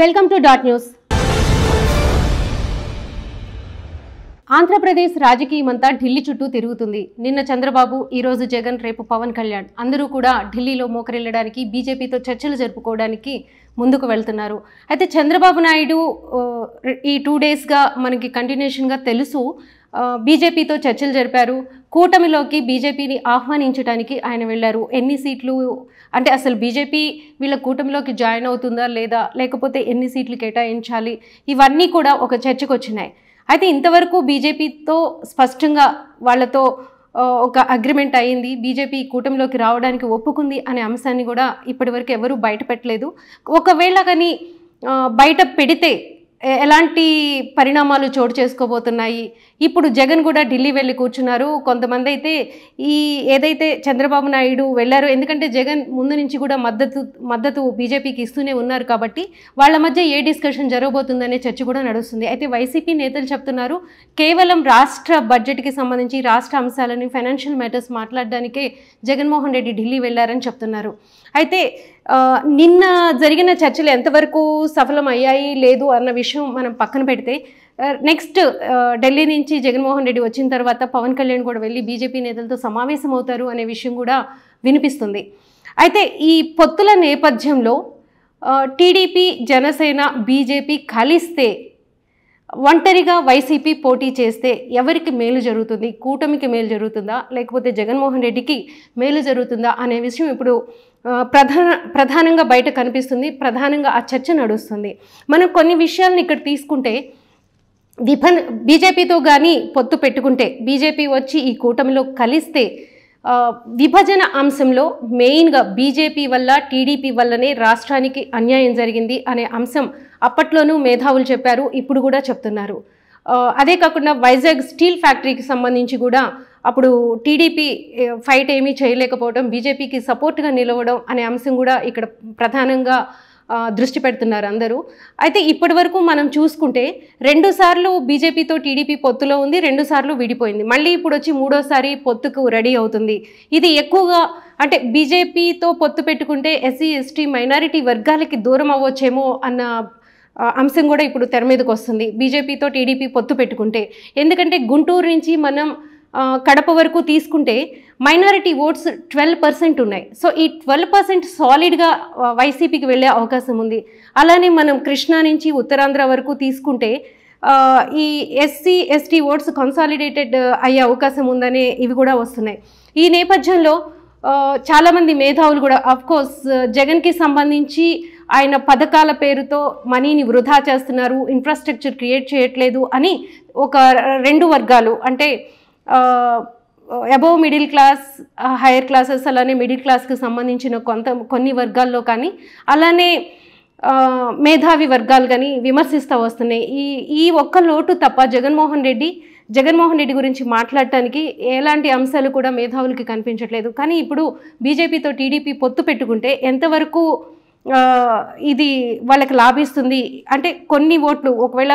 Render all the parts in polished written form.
Welcome to dot news. Andhra Pradesh రాజకీయమంతా ఢిల్లీ చుట్టూ తిరుగుతుంది. నిన్న చంద్రబాబు, ఈరోజు జగన్, రేపు పవన్ కళ్యాణ్ అందరూ కూడా ఢిల్లీలో మోకరిల్లడానికి, బీజేపీతో చర్చలు జరుపుకోవడానికి ముందుకు వెళ్తున్నారు. అయితే చంద్రబాబు నాయుడు ఈ 2 డేస్గా మనకి కంటిన్యూషన్గా తెలుసు, బీజేపీతో చర్చలు జరిపారు. కూటమిలోకి బీజేపీని ఆహ్వానించడానికి ఆయన వెళ్ళారు. ఎన్ని సీట్లు అంటే అసలు బీజేపీ వీళ్ళ కూటమిలోకి జాయిన్ అవుతుందా లేదా, లేకపోతే ఎన్ని సీట్లు కేటాయించాలి, ఇవన్నీ కూడా ఒక చర్చకు వచ్చినాయి. అయితే ఇంతవరకు బీజేపీతో స్పష్టంగా వాళ్ళతో ఒక అగ్రిమెంట్ అయ్యింది, బీజేపీ కూటమిలోకి రావడానికి ఒప్పుకుంది అనే అంశాన్ని కూడా ఇప్పటివరకు ఎవరూ బయట పెట్టలేదు. ఒకవేళ కానీ బయట పెడితే ఎలాంటి పరిణామాలు చోటు చేసుకోబోతున్నాయి? ఇప్పుడు జగన్ కూడా ఢిల్లీ వెళ్ళి కూర్చున్నారు. కొంతమంది అయితే ఏదైతే చంద్రబాబు నాయుడు వెళ్ళారో, ఎందుకంటే జగన్ ముందు నుంచి కూడా మద్దతు బీజేపీకి ఇస్తూనే ఉన్నారు కాబట్టి వాళ్ళ మధ్య ఏ డిస్కషన్ జరగబోతుందనే చర్చ కూడా నడుస్తుంది. అయితే వైసీపీ నేతలు చెప్తున్నారు, కేవలం రాష్ట్ర బడ్జెట్కి సంబంధించి రాష్ట్ర అంశాలని, ఫైనాన్షియల్ మ్యాటర్స్ మాట్లాడడానికే జగన్మోహన్ రెడ్డి ఢిల్లీ వెళ్ళారని చెప్తున్నారు. అయితే నిన్న జరిగిన చర్చలు ఎంతవరకు సఫలం అయ్యాయి లేదు అన్న విషయం మనం పక్కన పెడితే, నెక్స్ట్ ఢిల్లీ నుంచి జగన్మోహన్ రెడ్డి వచ్చిన తర్వాత పవన్ కళ్యాణ్ కూడా వెళ్ళి బీజేపీ నేతలతో సమావేశం అవుతారు అనే విషయం కూడా వినిపిస్తుంది. అయితే ఈ పొత్తుల నేపథ్యంలో టీడీపీ, జనసేన, బీజేపీ కలిస్తే, ఒంటరిగా వైసీపీ పోటీ చేస్తే ఎవరికి మేలు జరుగుతుంది? కూటమికి మేలు జరుగుతుందా, లేకపోతే జగన్మోహన్ రెడ్డికి మేలు జరుగుతుందా అనే విషయం ఇప్పుడు ప్రధానంగా బయట కనిపిస్తుంది. ప్రధానంగా ఆ చర్చ నడుస్తుంది. మనం కొన్ని విషయాలను ఇక్కడ తీసుకుంటే, బీజేపీతో కానీ పొత్తు పెట్టుకుంటే, బీజేపీ వచ్చి ఈ కూటమిలో కలిస్తే విభజన అంశంలో మెయిన్గా బీజేపీ వల్ల, టీడీపీ వల్లనే రాష్ట్రానికి అన్యాయం జరిగింది అనే అంశం అప్పట్లోనూ మేధావులు చెప్పారు, ఇప్పుడు కూడా చెప్తున్నారు. అదే కాకుండా వైజాగ్ స్టీల్ ఫ్యాక్టరీకి సంబంధించి కూడా అప్పుడు టీడీపీ ఫైట్ ఏమీ చేయలేకపోవడం, బీజేపీకి సపోర్ట్గా నిలవడం అనే అంశం కూడా ఇక్కడ ప్రధానంగా దృష్టి పెడుతున్నారు అందరూ. అయితే ఇప్పటి వరకు మనం చూసుకుంటే 2 సార్లు బీజేపీతో టీడీపీ పొత్తులో ఉంది, 2 సార్లు విడిపోయింది. మళ్ళీ ఇప్పుడు వచ్చి 3వసారి పొత్తుకు రెడీ అవుతుంది. ఇది ఎక్కువగా అంటే బీజేపీతో పొత్తు పెట్టుకుంటే ఎస్సీ, ఎస్టీ, మైనారిటీ వర్గాలకి దూరం అవ్వచ్చేమో అన్న అంశం కూడా ఇప్పుడు తెర మీదకి వస్తుంది బీజేపీతో టీడీపీ పొత్తు పెట్టుకుంటే. ఎందుకంటే గుంటూరు నుంచి మనం కడప వరకు తీసుకుంటే మైనారిటీ ఓట్స్ 12% ఉన్నాయి. సో ఈ 12% సాలిడ్గా వైసీపీకి వెళ్ళే అవకాశం ఉంది. అలానే మనం కృష్ణా నుంచి ఉత్తరాంధ్ర వరకు తీసుకుంటే ఈ ఎస్సీ, ఎస్టీ ఓట్స్ కన్సాలిడేటెడ్ అయ్యే అవకాశం ఉందనే ఇవి కూడా వస్తున్నాయి. ఈ నేపథ్యంలో చాలామంది మేధావులు కూడా అఫ్కోర్స్ జగన్కి సంబంధించి ఆయన పథకాల పేరుతో మనీని వృధా చేస్తున్నారు, ఇన్ఫ్రాస్ట్రక్చర్ క్రియేట్ చేయట్లేదు అని ఒక 2 వర్గాలు, అంటే above middle class, higher classes, అలానే మిడిల్ క్లాస్కి సంబంధించిన కొన్ని వర్గాల్లో కానీ, అలానే మేధావి వర్గాలు కానీ విమర్శిస్తూ వస్తున్నాయి. ఈ ఒక్క లోటు తప్ప జగన్మోహన్ రెడ్డి గురించి మాట్లాడటానికి ఎలాంటి అంశాలు కూడా మేధావులకి కనిపించట్లేదు. కానీ ఇప్పుడు బీజేపీతో టీడీపీ పొత్తు పెట్టుకుంటే ఎంతవరకు ఇది వాళ్ళకి లాభిస్తుంది అంటే, కొన్ని ఓట్లు ఒకవేళ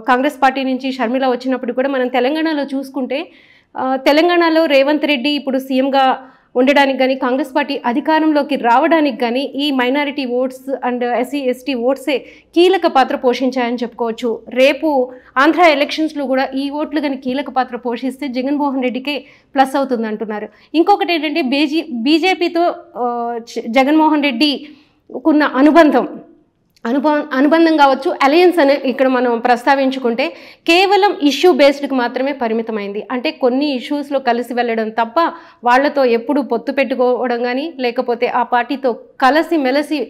కాంగ్రెస్ పార్టీ నుంచి షర్మిల వచ్చినప్పుడు కూడా మనం తెలంగాణలో చూసుకుంటే, తెలంగాణలో రేవంత్ రెడ్డి ఇప్పుడు సీఎంగా ఉండడానికి కానీ, కాంగ్రెస్ పార్టీ అధికారంలోకి రావడానికి కానీ ఈ minority votes and SC, ST ఓట్సే కీలక పాత్ర పోషించాయని చెప్పుకోవచ్చు. రేపు ఆంధ్ర ఎలక్షన్స్లో కూడా ఈ ఓట్లు కానీ కీలక పాత్ర పోషిస్తే జగన్మోహన్ రెడ్డికే ప్లస్ అవుతుంది అంటున్నారు. ఇంకొకటి ఏంటంటే, బీజేపీతో జగన్మోహన్ రెడ్డి ఉన్న అనుబంధం కావచ్చు, అలయన్స్ అనే ఇక్కడ మనం ప్రస్తావించుకుంటే కేవలం ఇష్యూ బేస్డ్కి మాత్రమే పరిమితమైంది. అంటే కొన్ని ఇష్యూస్లో కలిసి వెళ్ళడం తప్ప వాళ్ళతో ఎప్పుడు పొత్తు పెట్టుకోవడం కానీ, లేకపోతే ఆ పార్టీతో కలిసి మెలిసి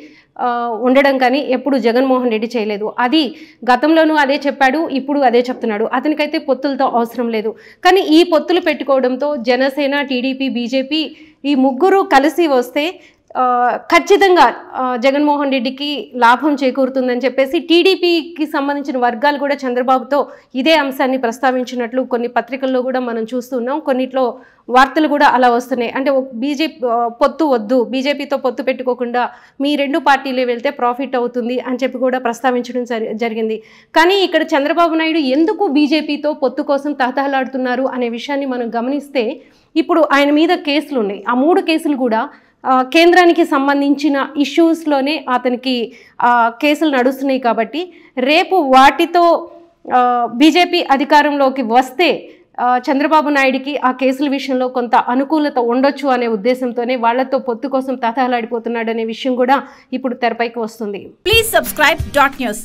ఉండడం కానీ ఎప్పుడు జగన్మోహన్ రెడ్డి చేయలేదు. అది గతంలోనూ అదే చెప్పాడు, ఇప్పుడు అదే చెప్తున్నాడు. అతనికైతే పొత్తులతో అవసరం లేదు. కానీ ఈ పొత్తులు పెట్టుకోవడంతో జనసేన, టీడీపీ, బీజేపీ ఈ ముగ్గురు కలిసి వస్తే ఖచ్చితంగా జగన్మోహన్ రెడ్డికి లాభం చేకూరుతుందని చెప్పేసి టీడీపీకి సంబంధించిన వర్గాలు కూడా చంద్రబాబుతో ఇదే అంశాన్ని ప్రస్తావించినట్లు కొన్ని పత్రికల్లో కూడా మనం చూస్తున్నాం. కొన్నిట్లో వార్తలు కూడా అలా వస్తున్నాయి. అంటే పొత్తు వద్దు, బీజేపీతో పొత్తు పెట్టుకోకుండా మీ 2 పార్టీలే వెళ్తే ప్రాఫిట్ అవుతుంది అని చెప్పి కూడా ప్రస్తావించడం జరిగింది. కానీ ఇక్కడ చంద్రబాబు నాయుడు ఎందుకు బీజేపీతో పొత్తు కోసం తహతహలాడుతున్నారు అనే విషయాన్ని మనం గమనిస్తే, ఇప్పుడు ఆయన మీద కేసులు ఉన్నాయి. ఆ 3 కేసులు కూడా కేంద్రానికి సంబంధించిన ఇష్యూస్లోనే అతనికి కేసులు నడుస్తున్నాయి కాబట్టి రేపు వాటితో బీజేపీ అధికారంలోకి వస్తే చంద్రబాబు నాయుడికి ఆ కేసుల విషయంలో కొంత అనుకూలత ఉండొచ్చు అనే ఉద్దేశంతోనే వాళ్లతో పొత్తు కోసం తహతహలాడిపోతున్నాడనే విషయం కూడా ఇప్పుడు తెరపైకి వస్తుంది. Please subscribe .news.